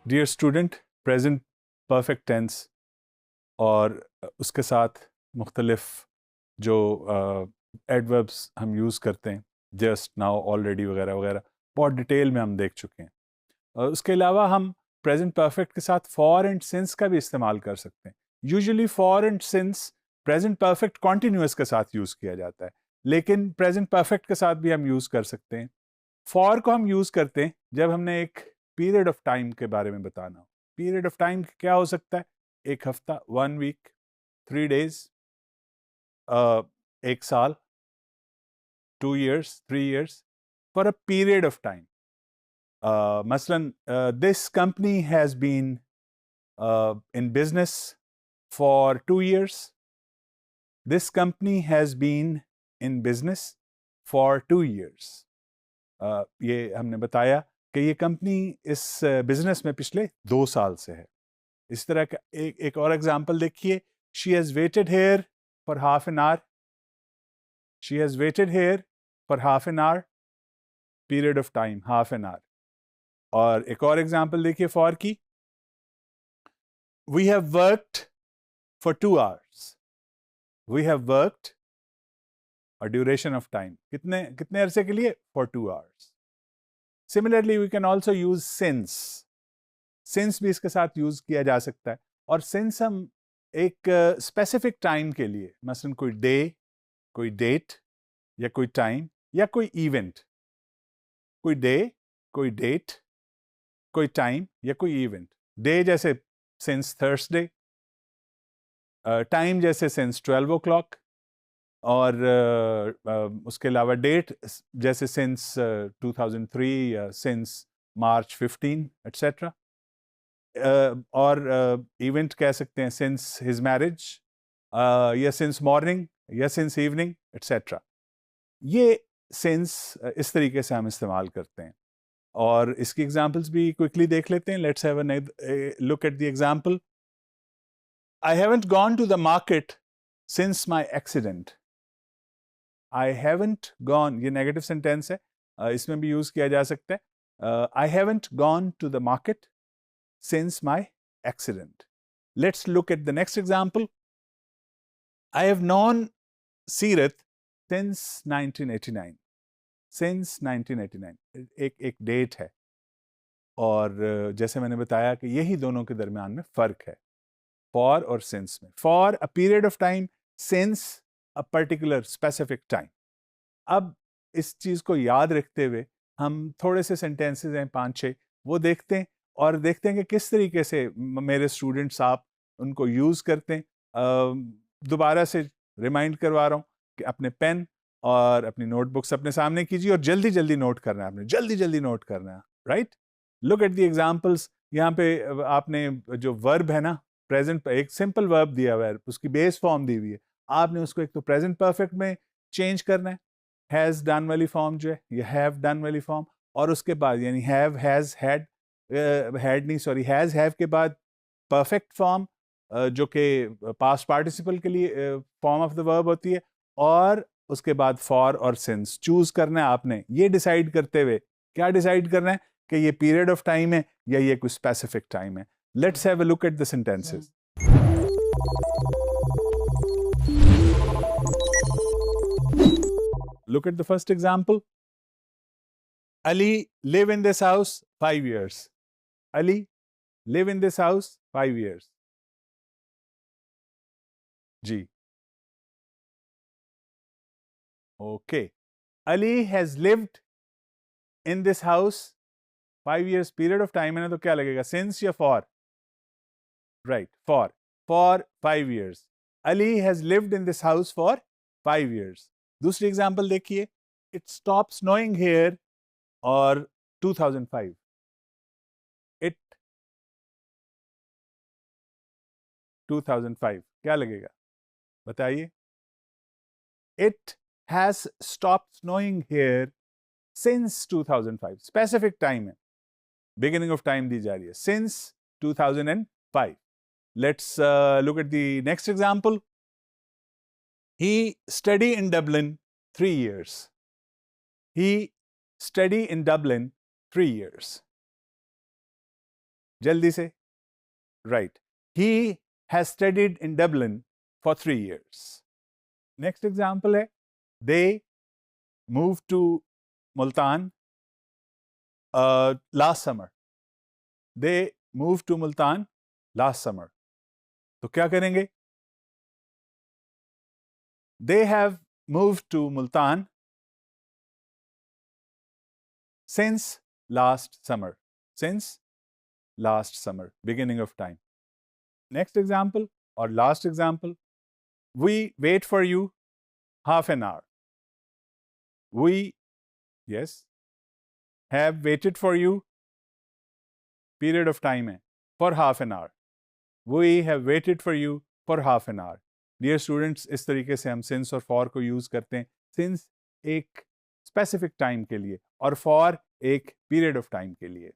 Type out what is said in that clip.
Dear student, present perfect tense और उसके साथ मुख्तलिफ जो एडवर्ब्स हम यूज़ करते हैं, जस्ट, नाउ, ऑलरेडी वगैरह वगैरह, बहुत डिटेल में हम देख चुके हैं। उसके अलावा हम प्रेजेंट परफेक्ट के साथ फॉर एंड सिंस का भी इस्तेमाल कर सकते हैं। Usually for and since present perfect continuous के साथ यूज़ किया जाता है, लेकिन प्रेजेंट परफेक्ट के साथ भी हम यूज़ कर सकते हैं। फॉर को हम यूज़ करते हैं जब हमने एक पीरियड ऑफ टाइम के बारे में बताना हो। पीरियड ऑफ टाइम क्या हो सकता है? एक हफ्ता, 1 वीक, 3 डेज, एक साल, 2 years, 3 years, for a period of time. मसलन, this company has been in business for 2 years. This company has been in business for 2 years. ये हमने बताया कि ये कंपनी इस बिजनेस में पिछले 2 साल से है। इस तरह का एक और एग्जांपल देखिए। She has waited here for half an hour. She has waited here for half an hour, period of time half an hour. और एक और एग्जांपल देखिए फॉर की। We have worked for 2 hours. We have worked, और duration of time कितने कितने अरसे के लिए? For 2 hours. Similarly we can also use since. Since भी इसके साथ यूज किया जा सकता है। और सिंस हम एक स्पेसिफिक टाइम के लिए, मसलन कोई डे, कोई डेट, या कोई टाइम, या कोई इवेंट, कोई डे, कोई डेट, कोई टाइम, या कोई इवेंट। डे जैसे सिंस थर्सडे, टाइम जैसे सिंस 12 o'clock, और उसके अलावा डेट जैसे सिंस 2003 या सिंस मार्च 15, एट्सेट्रा। और इवेंट कह सकते हैं सिंस हिज मैरिज, या सिंस मॉर्निंग, या सिंस इवनिंग, एट्सेट्रा। ये सिंस इस तरीके से हम इस्तेमाल करते हैं। और इसकी एग्जांपल्स भी क्विकली देख लेते हैं। Let's have a look at the example. I haven't gone to the market since my accident. I haven't gone, ये नेगेटिव सेंटेंस है, इसमें भी यूज किया जा सकता है। I haven't gone to the market since my accident. Let's look at the next example. I have known Seerat since 1989। Since 1989 एक date है। और जैसे मैंने बताया कि यही दोनों के दरमियान में फर्क है, फॉर और सिंस में। For a period of time, since a particular specific time. अब इस चीज को याद रखते हुए हम थोड़े से सेंटेंसेस हैं 5-6, वो देखते हैं और देखते हैं कि किस तरीके से मेरे स्टूडेंट्स आप उनको यूज करते हैं। दोबारा से रिमाइंड करवा रहा हूँ कि अपने पेन और अपनी नोटबुक्स अपने सामने कीजिए और जल्दी जल्दी नोट करना है, आपने जल्दी जल्दी नोट करना है। Right, look at the examples. यहाँ पे आपने जो वर्ब है ना, प्रेजेंट, एक सिंपल वर्ब दिया हुआ है, उसकी बेस फॉर्म दी हुई है। आपने उसको एक तो प्रेजेंट परफेक्ट में चेंज करना है, हैज डन वाली फॉर्म जो है, ये हैव डन वाली फॉर्म, और उसके बाद यानी हैव, हैज, हैड, हैड नहीं सॉरी, हैज, हैव के बाद परफेक्ट फॉर्म जो कि पास्ट पार्टिसिपल के लिए फॉर्म ऑफ द वर्ब होती है, और उसके बाद फॉर और सिंस चूज करना है आपने। ये डिसाइड करते हुए, क्या डिसाइड करना है कि ये पीरियड ऑफ टाइम है या ये कोई स्पेसिफिक टाइम है। Let's have a look at the sentences. Look at the first example. Ali live in this house 5 years. Ali live in this house 5 years. G. Okay. Ali has lived in this house 5 years. Period of time है ना, तो क्या लगेगा? Since या for? Right. For 5 years. Ali has lived in this house for 5 years. दूसरी example देखिए. It stopped snowing here और 2005. It 2005 क्या लगेगा? बताइए. It has stopped snowing here since 2005. Specific time है, beginning of time दी जा रही है, since 2005. Let's look at the next example. He studied in Dublin 3 years. He studied in Dublin 3 years. जल्दी से. Right. He has studied in Dublin for 3 years. Next example है, they moved to Multan last summer. They moved to Multan last summer. तो क्या करेंगे? They have moved to Multan since last summer. Since last summer, beginning of time. Next example or last example, we wait for you half an hour. We, yes, have waited for you, period of time है, for half an hour. We have waited for you for half an hour. Dear students, इस तरीके से हम since और for को use करते हैं. Since एक specific time के लिए और for एक period of time के लिए.